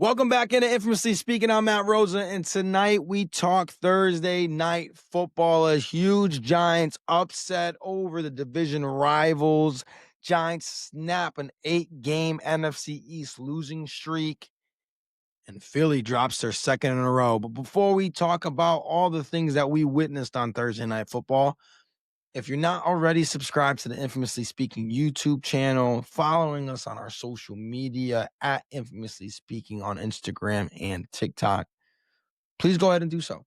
Welcome back into Infamously Speaking. I'm Matt Rosa, and tonight we talk Thursday night football. A huge Giants upset over the division rivals. Giants snap an 8-game NFC East losing streak, and Philly drops their second in a row. But before we talk about all the things that we witnessed on Thursday night football, if you're not already subscribed to the Infamously Speaking YouTube channel, following us on our social media at Infamously Speaking on Instagram and TikTok, please go ahead and do so.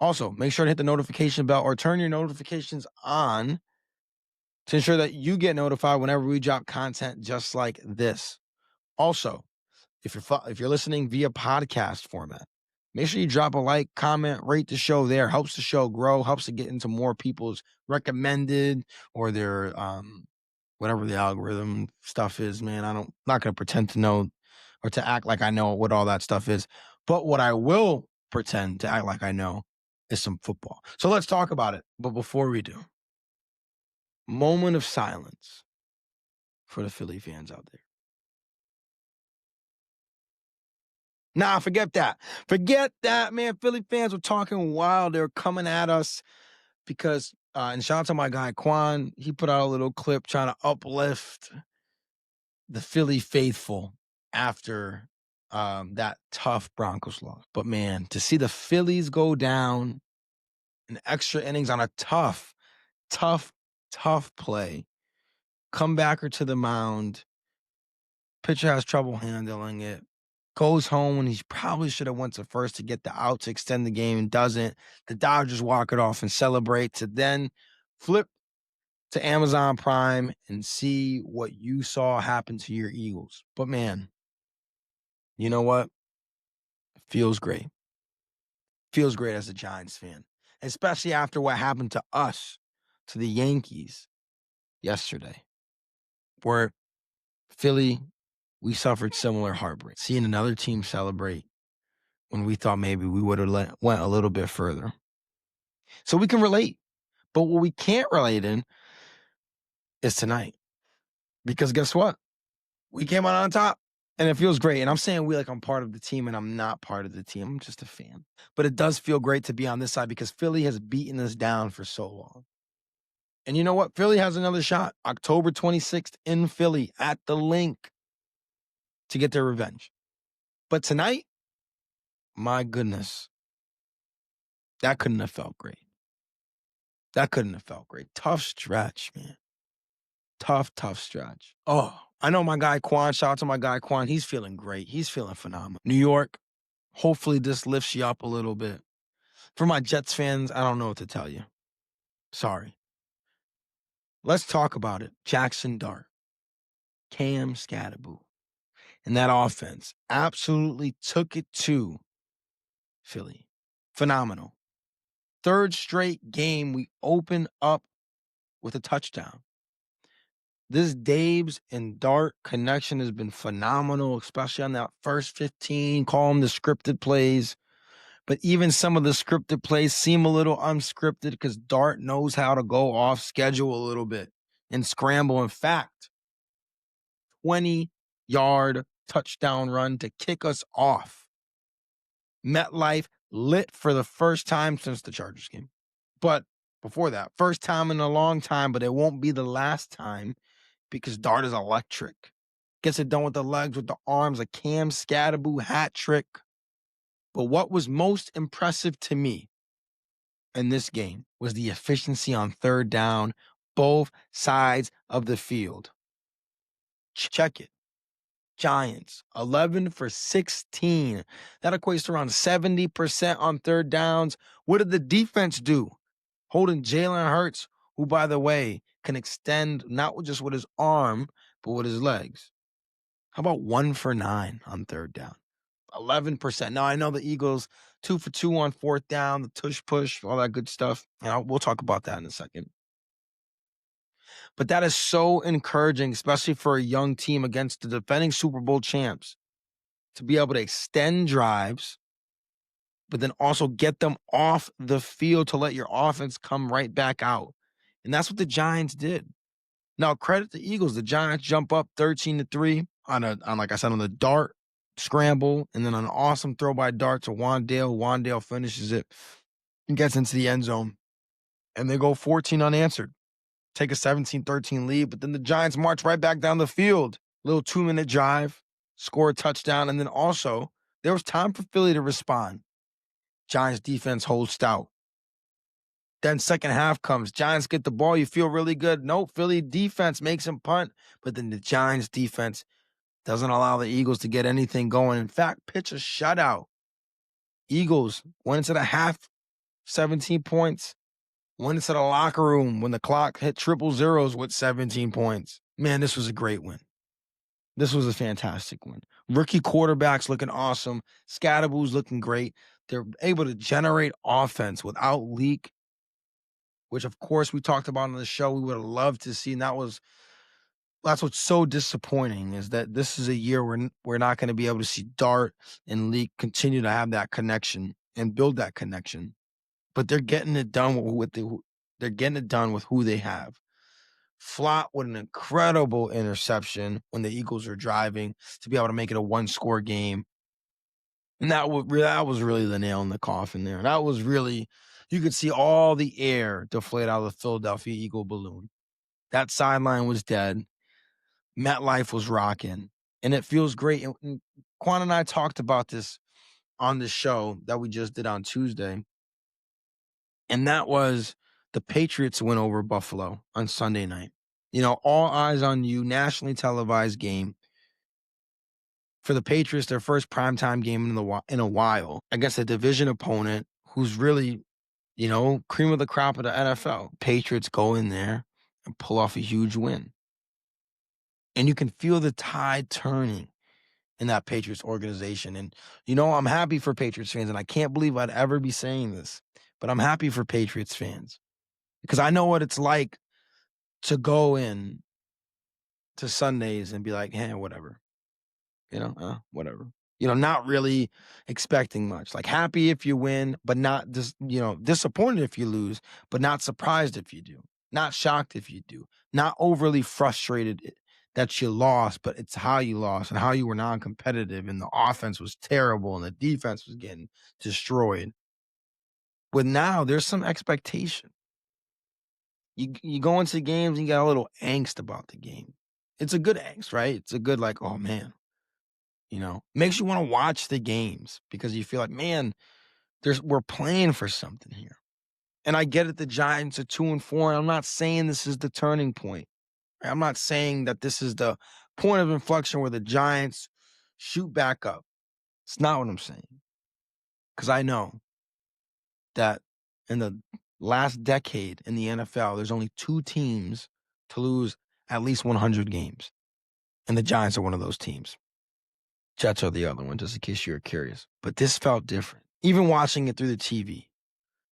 Also, make sure to hit the notification bell or turn your notifications on to ensure that you get notified whenever we drop content just like this. Also, if you're listening via podcast format, make sure you drop a like, comment, rate the show there. Helps the show grow, helps to get into more people's recommended or their whatever the algorithm stuff is, man. Not going to pretend to know or to act like I know what all that stuff is. But what I will pretend to act like I know is some football. So let's talk about it. But before we do, moment of silence for the Philly fans out there. Nah, forget that. Forget that, man. Philly fans were talking wild. They were coming at us because, and shout out to my guy, Quan. He put out a little clip trying to uplift the Philly faithful after that tough Broncos loss. But, man, to see the Phillies go down in extra innings on a tough play, comebacker to the mound, pitcher has trouble handling it, goes home when he probably should have went to first to get the out to extend the game and doesn't. The Dodgers walk it off and celebrate to then flip to Amazon Prime and see what you saw happen to your Eagles. But man, you know what? It feels great. Feels great as a Giants fan, especially after what happened to us, to the Yankees yesterday, where Philly, we suffered similar heartbreak. Seeing another team celebrate when we thought maybe we would have went a little bit further. So we can relate. But what we can't relate in is tonight. Because guess what? We came out on top. And it feels great. And I'm saying we like I'm part of the team, and I'm not part of the team. I'm just a fan. But it does feel great to be on this side because Philly has beaten us down for so long. And you know what? Philly has another shot. October 26th in Philly at the Link to get their revenge. But tonight, my goodness, that couldn't have felt great. That couldn't have felt great. Tough stretch, man. Tough stretch. Oh, I know my guy Quan. Shout out to my guy Quan. He's feeling great. He's feeling phenomenal. New York, hopefully this lifts you up a little bit. For my Jets fans, I don't know what to tell you. Sorry. Let's talk about it. Jackson Dart, Cam Skattebo, and that offense absolutely took it to Philly. Phenomenal. Third straight game, we open up with a touchdown. This Dabes and Dart connection has been phenomenal, especially on that first 15, call them the scripted plays. But even some of the scripted plays seem a little unscripted because Dart knows how to go off schedule a little bit and scramble. In fact, 20-yard touchdown run to kick us off. MetLife lit for the first time since the Chargers game. But before that, first time in a long time, but it won't be the last time because Dart is electric. Gets it done with the legs, with the arms, a Cam Skattebo hat trick. But what was most impressive to me in this game was the efficiency on third down, both sides of the field. Check it. Giants, 11 for 16. That equates to around 70% on third downs. What did the defense do? Holding Jalen Hurts, who, by the way, can extend not just with his arm, but with his legs. How about 1 for 9 on third down? 11%. Now, I know the Eagles, 2 for 2 on fourth down, the tush-push, all that good stuff. We'll talk about that in a second. But that is so encouraging, especially for a young team against the defending Super Bowl champs, to be able to extend drives, but then also get them off the field to let your offense come right back out. And that's what the Giants did. Now, credit the Eagles. The Giants jump up 13-3 on like I said, on the Dart scramble, and then an awesome throw by Dart to Wan'Dale. Wan'Dale finishes it and gets into the end zone. And they go 14 unanswered. Take a 17-13 lead, but then the Giants march right back down the field. Little 2-minute drive, score a touchdown, and then also there was time for Philly to respond. Giants defense holds stout. Then second half comes. Giants get the ball. You feel really good. Nope, Philly defense makes him punt, but then the Giants defense doesn't allow the Eagles to get anything going. In fact, pitch a shutout. Eagles went into the half, 17 points. Went into the locker room when the clock hit triple zeros with 17 points. Man, this was a great win. This was a fantastic win. Rookie quarterbacks looking awesome. Skattebo's looking great. They're able to generate offense without leak, which of course we talked about on the show. We would have loved to see. And that's what's so disappointing, is that this is a year where we're not going to be able to see Dart and Leak continue to have that connection and build that connection. But they're getting it done with who they have. Flott with an incredible interception when the Eagles are driving to be able to make it a one-score game. And that was really the nail in the coffin there. That was really, you could see all the air deflate out of the Philadelphia Eagle balloon. That sideline was dead. MetLife was rocking. And it feels great. And Quan and I talked about this on the show that we just did on Tuesday. And that was the Patriots win over Buffalo on Sunday night. All eyes on you, nationally televised game. For the Patriots, their first primetime game in a while against a division opponent who's really, cream of the crop of the NFL. Patriots go in there and pull off a huge win. And you can feel the tide turning in that Patriots organization. And, I'm happy for Patriots fans, and I can't believe I'd ever be saying this, but I'm happy for Patriots fans because I know what it's like to go in to Sundays and be like, hey, whatever, whatever, not really expecting much, like happy if you win, but not disappointed if you lose, but not surprised if you do, not shocked if you do, not overly frustrated that you lost, but it's how you lost and how you were non-competitive and the offense was terrible and the defense was getting destroyed. But now there's some expectation. You go into games and you got a little angst about the game. It's a good angst, right? It's a good like, oh man, makes you want to watch the games because you feel like, man, we're playing for something here. And I get it, the Giants are 2-4, and I'm not saying this is the turning point. I'm not saying that this is the point of inflection where the Giants shoot back up. It's not what I'm saying. Because I know that in the last decade in the NFL, there's only 2 teams to lose at least 100 games. And the Giants are one of those teams. Jets are the other one, just in case you're curious. But this felt different. Even watching it through the TV,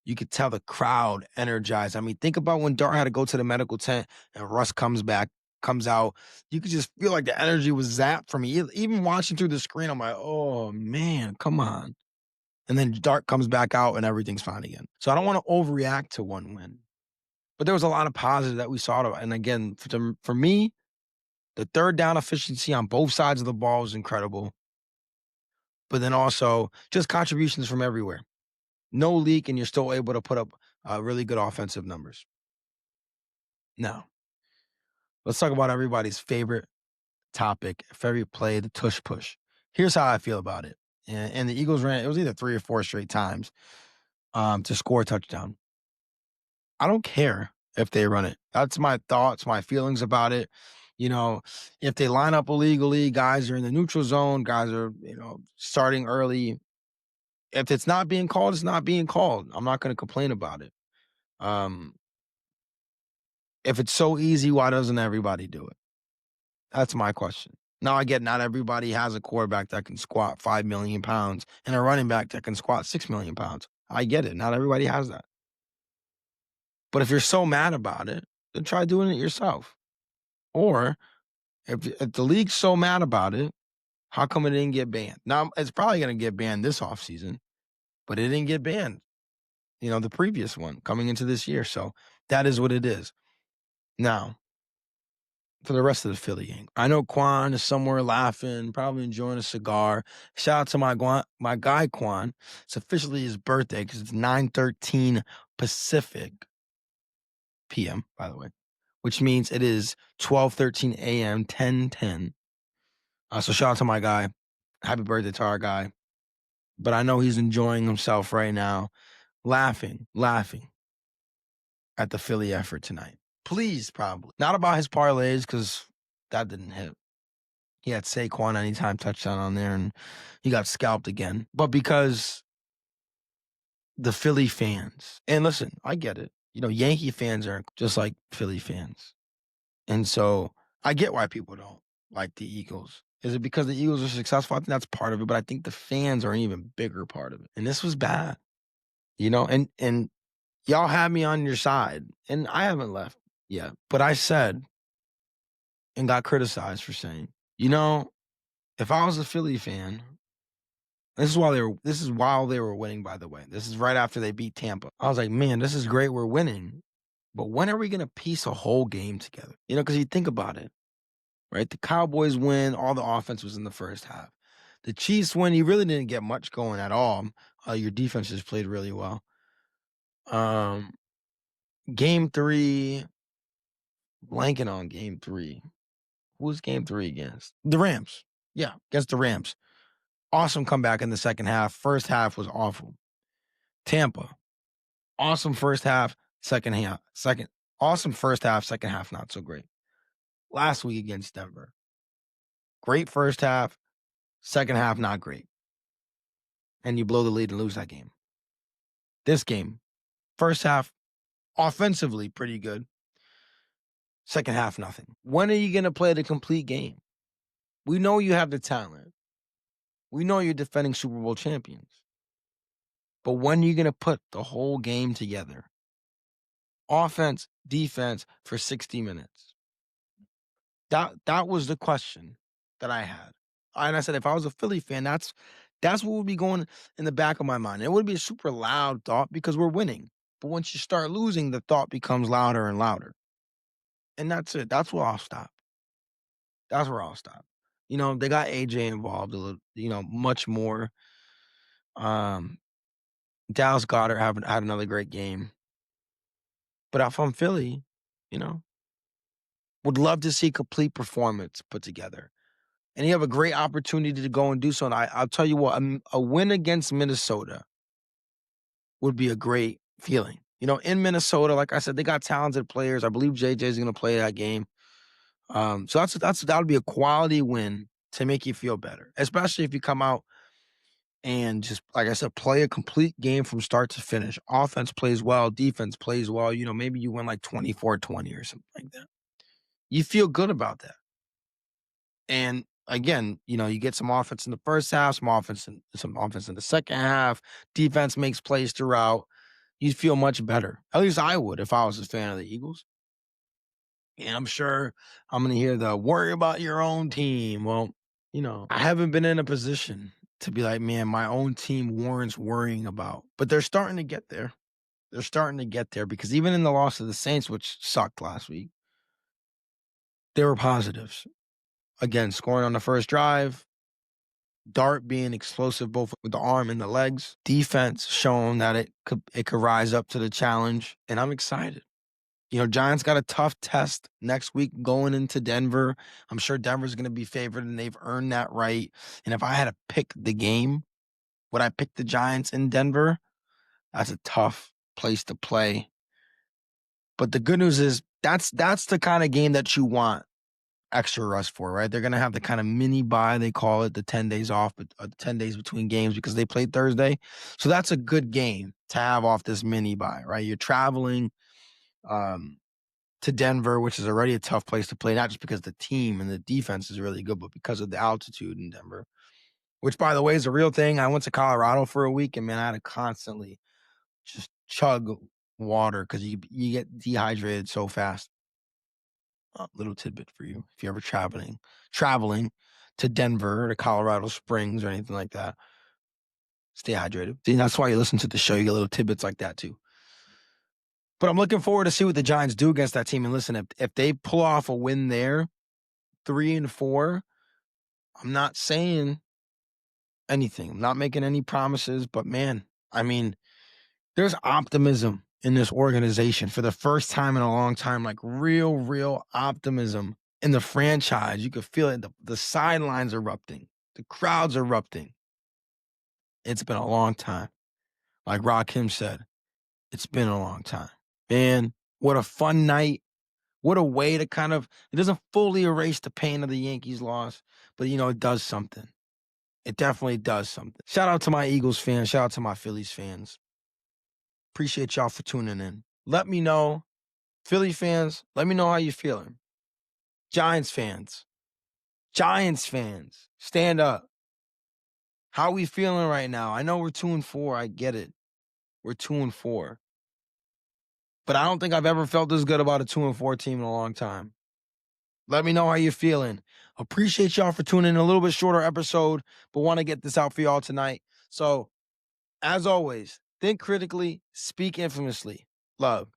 you could tell the crowd energized. I mean, think about when Dart had to go to the medical tent and Russ comes out. You could just feel like the energy was zapped from me. Even watching through the screen, I'm like, oh man, come on. And then Dart comes back out and everything's fine again. So I don't want to overreact to one win. But there was a lot of positive that we saw. And again, for me, the third down efficiency on both sides of the ball was incredible. But then also just contributions from everywhere. No leak, and you're still able to put up really good offensive numbers. Now, let's talk about everybody's favorite topic, favorite play, the tush-push. Here's how I feel about it. And the Eagles ran, it was either 3 or 4 straight times to score a touchdown. I don't care if they run it. That's my thoughts, my feelings about it. If they line up illegally, guys are in the neutral zone, guys are, starting early. If it's not being called, it's not being called. I'm not going to complain about it. If it's so easy, why doesn't everybody do it? That's my question. Now, I get not everybody has a quarterback that can squat 5 million pounds and a running back that can squat 6 million pounds. I get it. Not everybody has that. But if you're so mad about it, then try doing it yourself. Or if the league's so mad about it, how come it didn't get banned? Now, it's probably going to get banned this offseason, but it didn't get banned, the previous one coming into this year. So that is what it is. Now, for the rest of the Philly game. I know Quan is somewhere laughing, probably enjoying a cigar. Shout out to my guy Quan. It's officially his birthday because it's 9:13 Pacific p.m., by the way, which means it is 12:13 a.m., 10:10. So shout out to my guy. Happy birthday to our guy. But I know he's enjoying himself right now, laughing at the Philly effort tonight. Please, probably. Not about his parlays, because that didn't hit. He had Saquon anytime touchdown on there, and he got scalped again. But because the Philly fans, and listen, I get it. Yankee fans aren't just like Philly fans. And so I get why people don't like the Eagles. Is it because the Eagles are successful? I think that's part of it, but I think the fans are an even bigger part of it. And this was bad. And y'all had me on your side, and I haven't left yet. But I said and got criticized for saying, if I was a Philly fan, this is while they were winning, by the way. This is right after they beat Tampa. I was like, man, this is great. We're winning. But when are we going to piece a whole game together? Because you think about it, right? The Cowboys win. All the offense was in the first half. The Chiefs win. You really didn't get much going at all. Your defense just played really well. Game 3, blanking on game 3. Who was game 3 against? The Rams. Yeah, against the Rams. Awesome comeback in the second half. First half was awful. Tampa. Awesome first half, awesome first half, second half not so great. Last week against Denver. Great first half, second half not great. And you blow the lead and lose that game. This game, first half, offensively pretty good. Second half, nothing. When are you going to play the complete game? We know you have the talent. We know you're defending Super Bowl champions. But when are you going to put the whole game together? Offense, defense for 60 minutes. That was the question that I had. And I said, if I was a Philly fan, that's what would be going in the back of my mind. It would be a super loud thought because we're winning. But once you start losing, the thought becomes louder and louder. And that's it. That's where I'll stop. That's where I'll stop. They got AJ involved a little, much more. Dallas Goedert had another great game. But if I'm Philly, would love to see complete performance put together. And you have a great opportunity to go and do so. And I'll tell you what, a win against Minnesota would be a great feeling. In Minnesota, like I said, they got talented players. I believe JJ is going to play that game. So that would be a quality win to make you feel better, especially if you come out and just, like I said, play a complete game from start to finish. Offense plays well, defense plays well. Maybe you win like 24-20 or something like that. You feel good about that. And again, you get some offense in the first half, some offense in the second half. Defense makes plays throughout. You'd feel much better. At least I would if I was a fan of the Eagles. And I'm sure I'm going to hear the worry about your own team. Well, I haven't been in a position to be like, man, my own team warrants worrying about. But they're starting to get there. They're starting to get there because even in the loss of the Saints, which sucked last week, there were positives. Again, scoring on the first drive, Dart being explosive both with the arm and the legs, defense showing that it could rise up to the challenge, and I'm excited. Giants got a tough test next week going into Denver. I'm sure Denver's going to be favored, and they've earned that right. And if I had to pick the game, would I pick the Giants in Denver? That's a tough place to play. But the good news is that's the kind of game that you want extra rest for, right? They're going to have the kind of mini bye, they call it, the 10 days off, but 10 days between games because they played Thursday. So that's a good game to have off this mini bye, right? You're traveling to Denver, which is already a tough place to play, not just because the team and the defense is really good, but because of the altitude in Denver, which, by the way, is a real thing. I went to Colorado for a week, and man, I had to constantly just chug water because you get dehydrated so fast. Little tidbit for you if you're ever traveling to Denver or to Colorado Springs or anything like that. Stay hydrated. See, that's why you listen to the show. You get little tidbits like that too. But I'm looking forward to see what the Giants do against that team. And listen, if they pull off a win there, 3-4, I'm not saying anything. I'm not making any promises, but man, I mean, there's optimism in this organization for the first time in a long time, like real optimism in the franchise. You could feel it. The sidelines erupting, the crowd's erupting. It's been a long time. Like Rakim said, it's been a long time. Man, what a fun night. What a way to kind of, it doesn't fully erase the pain of the Yankees loss, but it does something. It definitely does something. Shout out to my Eagles fans. Shout out to my Phillies fans. Appreciate y'all for tuning in. Let me know, Philly fans, let me know how you're feeling. Giants fans, stand up. How we feeling right now? I know we're 2-4. I get it. We're 2-4. But I don't think I've ever felt this good about a 2-4 team in a long time. Let me know how you're feeling. Appreciate y'all for tuning in. A little bit shorter episode, but want to get this out for y'all tonight. So, as always, think critically, speak infamously. Love.